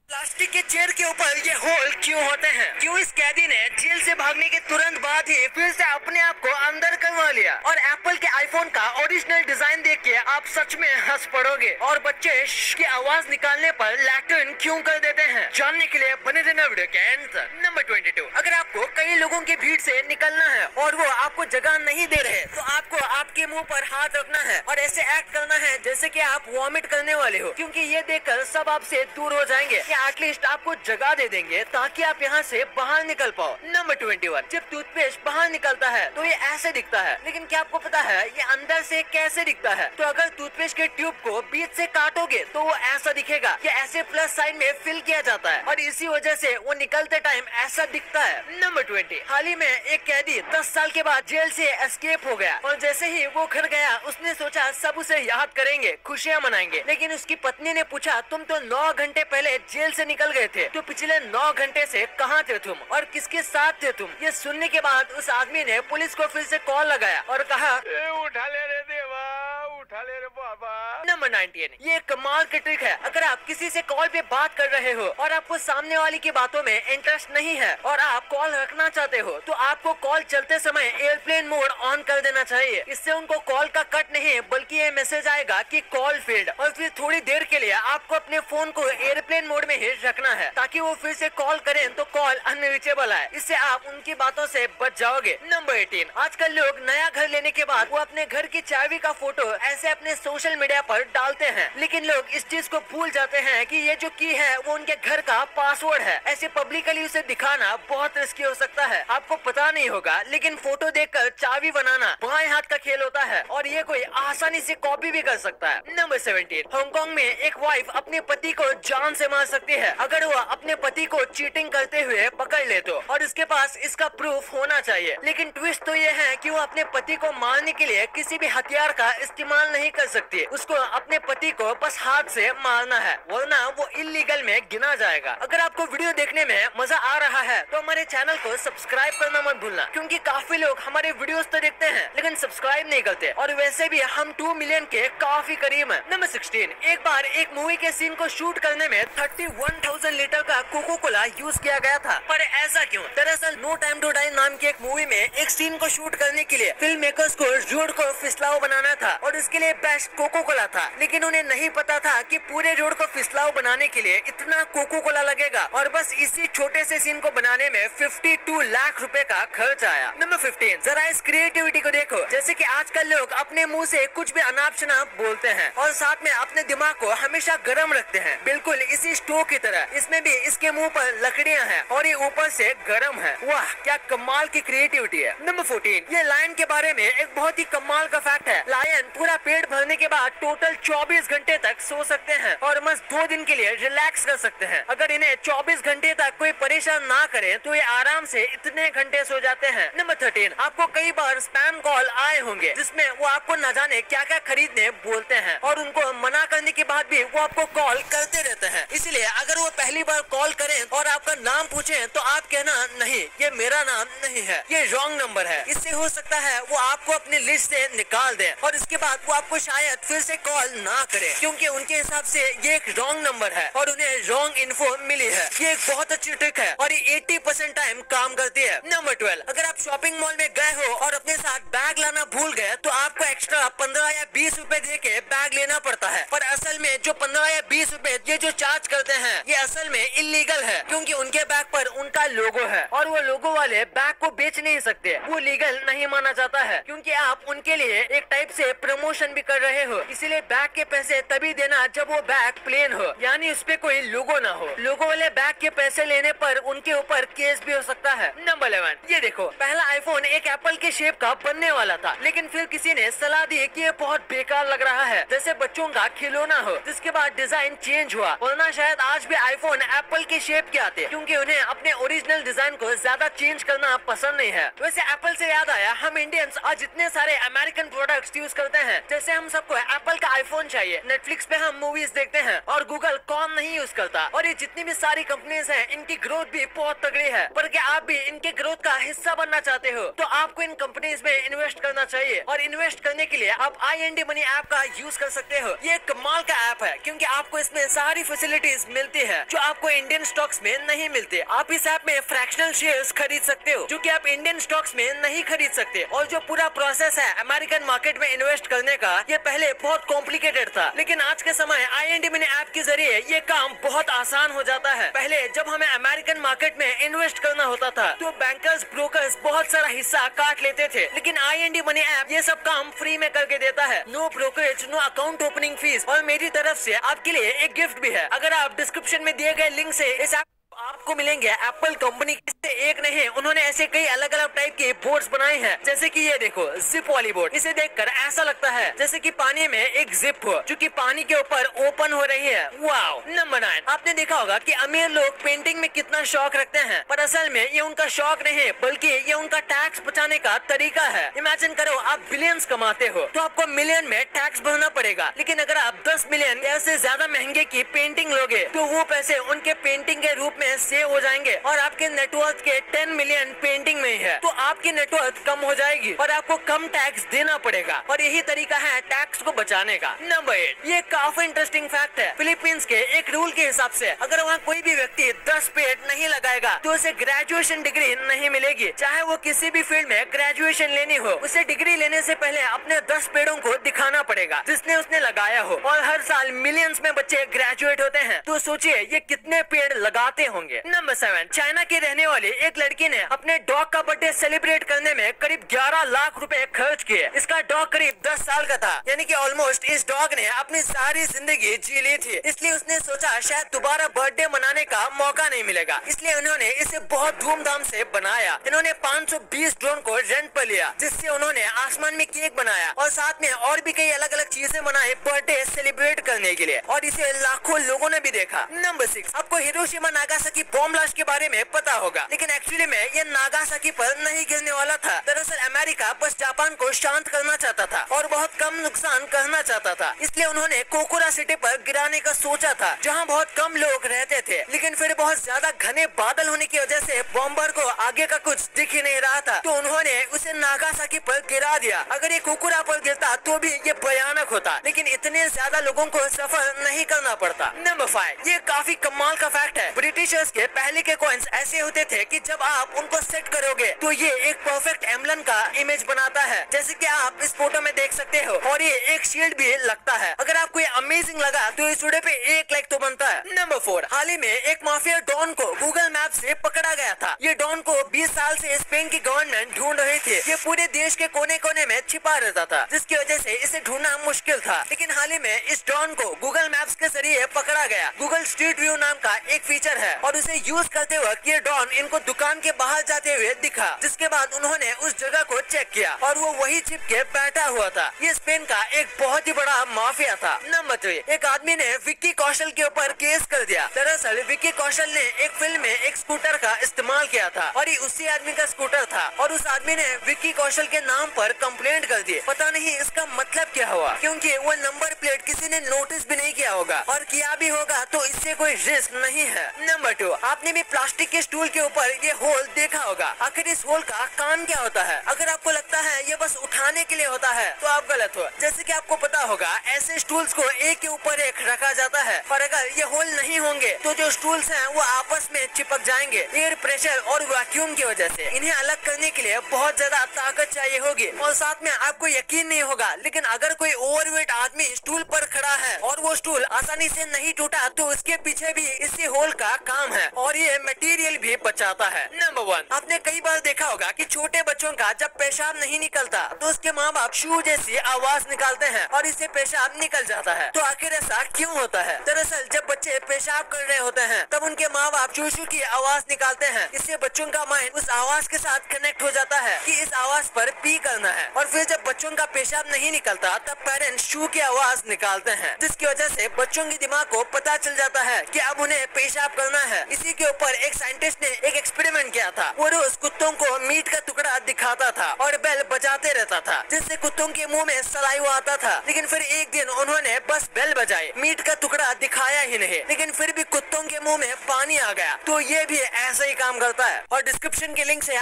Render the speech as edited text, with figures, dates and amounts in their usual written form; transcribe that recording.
Plastic के chair के ऊपर ये होल क्यों होते हैं? क्यों इस कैदी ने जेल से भागने के तुरंत बाद ही फिर से अपने आप को अंदर करवा लिया? और एप्पल के आईफोन का ओरिजिनल डिजाइन देख के आप सच में हंस पड़ोगे। और बच्चे की आवाज निकालने पर लैट्रिन क्यों कर देते हैं? जानने के लिए बने रहना वीडियो के एंड तक। नंबर 22, अगर आपको कई लोगों की भीड़ से निकलना है और वो आपको जगह नहीं दे रहे, तो आपको आपके मुंह पर हाथ रखना है और ऐसे एक्ट करना है जैसे कि आप वॉमिट करने वाले हो, क्योंकि ये देखकर सब आपसे दूर हो जाएंगे। एटलीस्ट आपको जगह दे देंगे ताकि आप यहाँ से बाहर निकल पाओ। नंबर 21, जब टूथपेस्ट बाहर निकलता है तो ये ऐसे दिखता है, लेकिन क्या आपको पता है ये अंदर से कैसे दिखता है? तो अगर टूथपेस्ट के ट्यूब को बीच से काटोगे तो वो ऐसा दिखेगा। ये ऐसे प्लस साइन में फिल किया जाता है और इसी वजह से वो निकलते टाइम ऐसा दिखता है। नंबर 20, हाल ही में एक कैदी 10 साल के बाद जेल से एस्केप हो गया और जैसे ही वो घर गया उसने सोचा सब उसे याद करेंगे, खुशियाँ मनाएंगे। लेकिन उसकी पत्नी ने पूछा, तुम तो 9 घंटे पहले जेल से निकल गए थे, तो पिछले 9 घंटे से कहाँ थे तुम और किसके साथ थे तुम? ये सुनने के बाद उस आदमी ने पुलिस को फिर से कॉल लगाया और कहा, उठा ले रे देवा, उठा ले रे बाबा। नंबर 19, ये एक कमाल की ट्रिक है। अगर आप किसी से कॉल पे बात कर रहे हो और आपको सामने वाले की बातों में इंटरेस्ट नहीं है और आप कॉल रखना चाहते हो, तो आपको कॉल चलते समय एयरप्लेन मोड ऑन कर देना चाहिए। इससे उनको कॉल का कट नहीं बल्कि ये मैसेज आएगा कि कॉल फेल्ड, और फिर थोड़ी देर के लिए आपको अपने फोन को एयरप्लेन मोड में ही रखना है ताकि वो फिर से कॉल करें तो कॉल अनरीचेबल आए। इससे आप उनकी बातों से बच जाओगे। नंबर 18, आजकल लोग नया घर लेने के बाद वो अपने घर की चाबी का फोटो ऐसे अपने सोशल मीडिया पर डालते हैं, लेकिन लोग इस चीज को भूल जाते हैं कि ये जो की है वो उनके घर का पासवर्ड है। ऐसे पब्लिकली उसे दिखाना बहुत रिस्की हो सकता है। आपको पता नहीं होगा, लेकिन फोटो देखकर चाबी बनाना बाएं हाथ का खेल होता है और ये कोई आसानी से कॉपी भी कर सकता है। नंबर 17, हांगकांग में एक वाइफ अपने पति को जान से मार सकती है अगर वह अपने पति को चीटिंग करते हुए पकड़ ले तो, और इसके पास इसका प्रूफ होना चाहिए। लेकिन ट्विस्ट तो ये है कि वो अपने पति को मारने के लिए किसी भी हथियार का इस्तेमाल नहीं कर सकती। उसको अपने पति को बस हाथ से मारना है, वरना वो इलीगल में गिना जाएगा। अगर आपको वीडियो देखने में मजा आ रहा है तो हमारे चैनल को सब्सक्राइब करना मत भूलना, क्योंकि काफी लोग हमारे वीडियोस तो देखते हैं लेकिन सब्सक्राइब नहीं करते, और वैसे भी हम 2 मिलियन के काफी करीब हैं। नंबर 16, एक बार एक मूवी के सीन को शूट करने में 31,000 लीटर का कोको कोला यूज किया गया था। पर ऐसा क्यों? दरअसल नो टाइम टू डाई नाम के एक मूवी में एक सीन को शूट करने के लिए फिल्म मेकर्स को रोड को फिसलाओ बनाना था और इसके लिए बेस्ट कोको कोला था, लेकिन उन्हें नहीं पता था कि पूरे रोड को फिसलाओ बनाने के लिए इतना कोको कोला लगेगा, और बस इसी छोटे से सीन को बनाने में 52 लाख रुपए का खर्च आया। नंबर 15, जरा इस क्रिएटिविटी को देखो। जैसे कि आजकल लोग अपने मुंह से कुछ भी अनाप शनाप बोलते हैं और साथ में अपने दिमाग को हमेशा गर्म रखते हैं, बिल्कुल इसी स्टोव की तरह। इसमें भी इसके मुंह पर लकड़ियां हैं और ये ऊपर से गर्म है। वाह, क्या कमाल की क्रिएटिविटी है। नंबर 14, ये लायन के बारे में एक बहुत ही कमाल का फैक्ट है। लायन पूरा पेट भरने के बाद टोटल 24 घंटे तक सो सकते हैं और बस 2 दिन के लिए रिलैक्स कर सकते हैं। अगर इन्हें 24 घंटे तक कोई परेशान ना करे तो ये आराम से इतने घंटे सो जाते हैं। नंबर 13, आपको कई बार स्पैम कॉल आए होंगे जिसमें वो आपको न जाने क्या क्या खरीदने बोलते हैं और उनको मना करने के बाद भी वो आपको कॉल करते रहते हैं। इसलिए अगर वो पहली बार कॉल करें और आपका नाम पूछें तो आप कहना, नहीं ये मेरा नाम नहीं है, ये रॉन्ग नंबर है। इससे हो सकता है वो आपको अपनी लिस्ट से निकाल दें और इसके बाद वो आपको शायद फिर से कॉल ना करे, क्योंकि उनके हिसाब से ये एक रॉन्ग नंबर है और उन्हें रॉन्ग इन्फो मिली है। ये एक बहुत अच्छी ट्रिक है और ये 80% टाइम काम करती है। नंबर 12, अगर आप शॉपिंग मॉल में गए हो और अपने साथ बैग लाना भूल गए तो आपको एक्स्ट्रा 15 या 20 रुपए दे के बैग लेना पड़ता है, पर असल में जो 15 या 20 रुपए ये जो चार्ज करते हैं ये असल में इलीगल है, क्योंकि उनके बैग पर उनका लोगो है और वो लोगो वाले बैग को बेच नहीं सकते। वो लीगल नहीं माना जाता है, क्योंकि आप उनके लिए एक टाइप से प्रमोशन भी कर रहे हो। इसीलिए बैग के पैसे तभी देना जब वो बैग प्लेन हो, यानी उस पे कोई लोगो ना हो। लोगो वाले बैग के पैसे लेने पर उनके ऊपर केस भी हो सकता है। नंबर 11, ये देखो, पहला आईफोन एक एप्पल के शेप का बनने वाला था, लेकिन फिर किसी ने सलाह दी कि ये बहुत बेकार लग रहा है, जैसे बच्चों का खिलौना हो। जिसके बाद डिजाइन चेंज हुआ, वरना शायद आज भी आईफोन एप्पल के शेप के आते, क्योंकि उन्हें अपने ओरिजिनल डिजाइन को ज्यादा चेंज करना पसंद नहीं है। वैसे एप्पल से याद आया, हम इंडियंस आज इतने सारे अमेरिकन प्रोडक्ट्स यूज करते हैं जैसे हम सबको एप्पल का आईफोन चाहिए, नेटफ्लिक्स पे हम मूवीज देखते हैं और गूगल कॉम नहीं यूज करता। और ये जितनी भी सारी कंपनीज हैं, इनकी ग्रोथ भी बहुत तगड़ी है। पर क्या आप भी इनके ग्रोथ का हिस्सा बनना चाहते हो? तो आपको इन कंपनीज में इन्वेस्ट करना चाहिए। और इन्वेस्ट करने के लिए आप IND मनी ऐप का यूज कर सकते हो। ये कमाल का ऐप है क्योंकि आपको इसमें सारी फैसिलिटीज मिलती है जो आपको इंडियन स्टॉक्स में नहीं मिलती। आप इस ऐप में फ्रैक्शनल शेयर्स खरीद सकते हो जो कि आप इंडियन स्टॉक्स में नहीं खरीद सकते। और जो पूरा प्रोसेस है अमेरिकन मार्केट में इन्वेस्ट करने का, ये पहले बहुत कॉम्प्लिकेटेड था, लेकिन आज के समय IND मनी ऐप के जरिए ये काम बहुत आसान हो जाता है। पहले जब हमें अमेरिकन मार्केट में इन्वेस्ट करना होता था तो बैंकर्स ब्रोकर्स बहुत सारा हिस्सा काट लेते थे, लेकिन IND मनी ऐप ये सब काम फ्री में करके देता है। No brokerage, no account opening fees. और मेरी तरफ से आपके लिए एक गिफ्ट भी है। अगर आप डिस्क्रिप्शन में दिए गए लिंक से इस आपको मिलेंगे एप्पल कंपनी से एक नहीं, उन्होंने ऐसे कई अलग अलग टाइप के बोर्ड्स बनाए हैं। जैसे कि ये देखो, जिप वाली बोर्ड। इसे देखकर ऐसा लगता है जैसे कि पानी में एक जिप हो जो कि पानी के ऊपर ओपन हो रही है। वाओ। नंबर 9, आपने देखा होगा कि अमीर लोग पेंटिंग में कितना शौक रखते हैं, पर असल में ये उनका शौक नहीं बल्कि ये उनका टैक्स बचाने का तरीका है। इमेजिन करो आप बिलियंस कमाते हो तो आपको मिलियन में टैक्स भरना पड़ेगा, लेकिन अगर आप 10 मिलियन या उससे ज्यादा महंगे की पेंटिंग लोगे तो वो पैसे उनके पेंटिंग के रूप में सेव हो जाएंगे और आपके नेटवर्थ के 10 मिलियन पेंटिंग में ही है, तो आपकी नेटवर्थ कम हो जाएगी और आपको कम टैक्स देना पड़ेगा। और यही तरीका है टैक्स को बचाने का। नंबर 8, ये काफी इंटरेस्टिंग फैक्ट है। फिलीपींस के एक रूल के हिसाब से अगर वहाँ कोई भी व्यक्ति 10 पेड़ नहीं लगाएगा तो उसे ग्रेजुएशन डिग्री नहीं मिलेगी। चाहे वो किसी भी फील्ड में ग्रेजुएशन लेनी हो, उसे डिग्री लेने से पहले अपने 10 पेड़ों को दिखाना पड़ेगा जिसने उसने लगाया हो। और हर साल मिलियंस में बच्चे ग्रेजुएट होते हैं, तो सोचिए ये कितने पेड़ लगाते होंगे। नंबर 7, चाइना की रहने वाली एक लड़की ने अपने डॉग का बर्थडे सेलिब्रेट करने में करीब 11 लाख रुपए खर्च किए। इसका डॉग करीब 10 साल का था, यानी कि ऑलमोस्ट इस डॉग ने अपनी सारी जिंदगी जी ली थी। इसलिए उसने सोचा शायद दोबारा बर्थडे मनाने का मौका नहीं मिलेगा, इसलिए उन्होंने इसे बहुत धूमधाम से बनाया। इन्होंने 520 ड्रोन को रेंट पर लिया, जिससे उन्होंने आसमान में केक बनाया और साथ में और भी कई अलग अलग चीजें बनाई बर्थडे सेलिब्रेट करने के लिए, और इसे लाखों लोगों ने भी देखा। नंबर 6, आपको हिरोशिमा नागासाकी बॉम्ब ब्लास्ट के बारे में पता होगा, लेकिन एक्चुअली में ये नागासाकी पर नहीं गिरने वाला था। दरअसल अमेरिका बस जापान को शांत करना चाहता था और बहुत कम नुकसान करना चाहता था, इसलिए उन्होंने कोकुरा सिटी पर गिराने का सोचा था जहां बहुत कम लोग रहते थे। लेकिन फिर बहुत ज्यादा घने बादल होने की वजह से बॉम्बर को आगे का कुछ दिख ही नहीं रहा था, तो उन्होंने उसे नागासाकी पर गिरा दिया। अगर ये कोकुरा पर गिरता तो भी ये भयानक होता, लेकिन इतने ज्यादा लोगों को सफर नहीं करना पड़ता। नंबर 5, ये काफी कमाल का फैक्ट है। ब्रिटिशर्स के पहले के कॉइन्स ऐसे होते थे कि जब आप उनको सेट करोगे तो ये एक परफेक्ट एम्बलम का इमेज बनाता है, जैसे कि आप इस फोटो में देख सकते हो, और ये एक शील्ड भी लगता है। अगर आपको ये अमेजिंग लगा तो इस वीडियो पे 1 लाइक तो बनता है। नंबर 4, हाल ही में एक माफिया डॉन को गूगल मैप से पकड़ा गया था। ये डॉन को 20 साल से स्पेन की गवर्नमेंट ढूंढ रही थी। ये पूरे देश के कोने कोने में छिपा रहता था, जिसकी वजह से इसे ढूंढना मुश्किल था, लेकिन हाल ही में इस डॉन को गूगल मैप्स के जरिए पकड़ा गया। गूगल स्ट्रीट व्यू नाम का एक फीचर है और उसे यूज करते वक्त ये डॉन इनको दुकान के बाहर जाते हुए दिखा, जिसके बाद उन्होंने उस जगह को चेक किया और वो वही छिप के बैठा हुआ था। ये स्पेन का एक बहुत ही बड़ा माफिया था। नंबर 3, एक आदमी ने विक्की कौशल के ऊपर केस कर दिया। दरअसल विक्की कौशल ने एक फिल्म में एक स्कूटर का इस्तेमाल किया था और ये उसी आदमी का स्कूटर था, और उस आदमी ने विक्की कौशल के नाम पर कंप्लेंट कर दी। पता नहीं इसका मतलब क्या हुआ, क्योंकि वो नंबर प्लेट किसी ने नोटिस भी नहीं किया होगा, और किया भी होगा तो इससे कोई रिस्क नहीं है। नंबर 2, आपने भी प्लास्टिक के स्टूल के ऊपर ये होल देखा होगा। आखिर इस होल का काम क्या होता है? अगर आपको लगता है ये बस उठाने के लिए होता है तो आप गलत हो। जैसे कि आपको पता होगा ऐसे स्टूल्स को एक के ऊपर एक रखा जाता है, और अगर ये होल नहीं होंगे तो जो स्टूल्स हैं वो आपस में चिपक जाएंगे। एयर प्रेशर और वैक्यूम की वजह से इन्हें अलग करने के लिए बहुत ज्यादा ताकत चाहिए होगी, और साथ में आपको यकीन नहीं होगा, लेकिन अगर कोई ओवरवेट आदमी स्टूल पर खड़ा है और वो स्टूल आसानी से नहीं टूटा तो उसके पीछे भी इसी होल का काम है, और ये मटेरियल भी बचाता है। नंबर 1, आपने कई बार देखा होगा कि छोटे बच्चों का जब पेशाब नहीं निकलता तो उसके माँ बाप शू जैसी आवाज निकालते हैं और इससे पेशाब निकल जाता है। तो आखिर ऐसा क्यों होता है? दरअसल जब बच्चे पेशाब कर रहे होते हैं तब उनके माँ बाप शू शू की आवाज निकालते हैं। इससे बच्चों का माइंड उस आवाज के साथ कनेक्ट हो जाता है कि इस आवाज पर पी करना है, और फिर जब बच्चों का पेशाब नहीं निकलता तब पेरेंट्स शू की आवाज निकालते हैं, जिसकी वजह से बच्चों के दिमाग को पता चल जाता है कि अब उन्हें पेशाब करना है। इसी के ऊपर एक साइंटिस्ट ने एक एक्सपेरिमेंट किया था। वो रोज कुत्तों को मीट का टुकड़ा दिखाता था और बेल बजाते रहता होता था जिससे कुत्तों के मुंह में सलाइवा आता था। लेकिन फिर एक दिन उन्होंने बस बेल बजाई, मीट का टुकड़ा दिखाया ही नहीं, लेकिन फिर भी कुत्तों के मुंह में पानी आ गया। तो ये भी ऐसा ही काम करता है। और डिस्क्रिप्शन के लिंक से